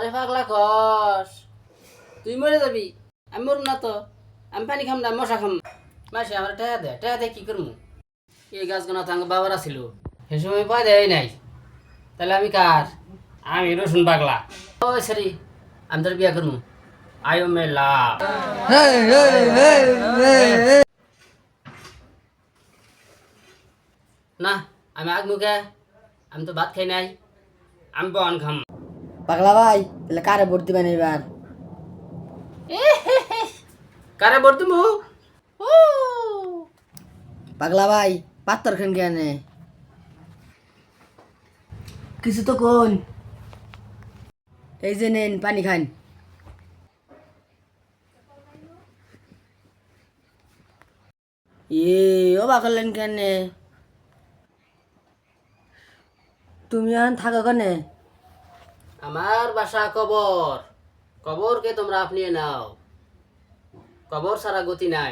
আরে পাগলা কস তুই মরে যাবি আমি মরুম না তো আমি পানি খাম না মশা খাম মাসে আমার টেহা দে কি করমু এই গাছ গোনা তো আমার বাবার ছিল সে সময় পাই দেয় নাই তাহলে আমি কার আমি রসুন পাগলা ও সরি আমি তোর বিয়া করমু আয়ো মেলা না আমি আগ মুখে আমি তো ভাত খাই নাই আমি বন খাম পাগলা ভাই তাহলে কারে ভোট দিবেন এবার? কারে বর্তু মু পাগলা ভাই পাত্তর খান কেন? কিছু তো কোন। এই যে নেন পানি খান। ও বা করলেন কেন? তুমি এখন থাকো কেনে? আমার বাসা কবর কবরকে তোমরা আপনিয়ে নাও কবর সারা গতি নাই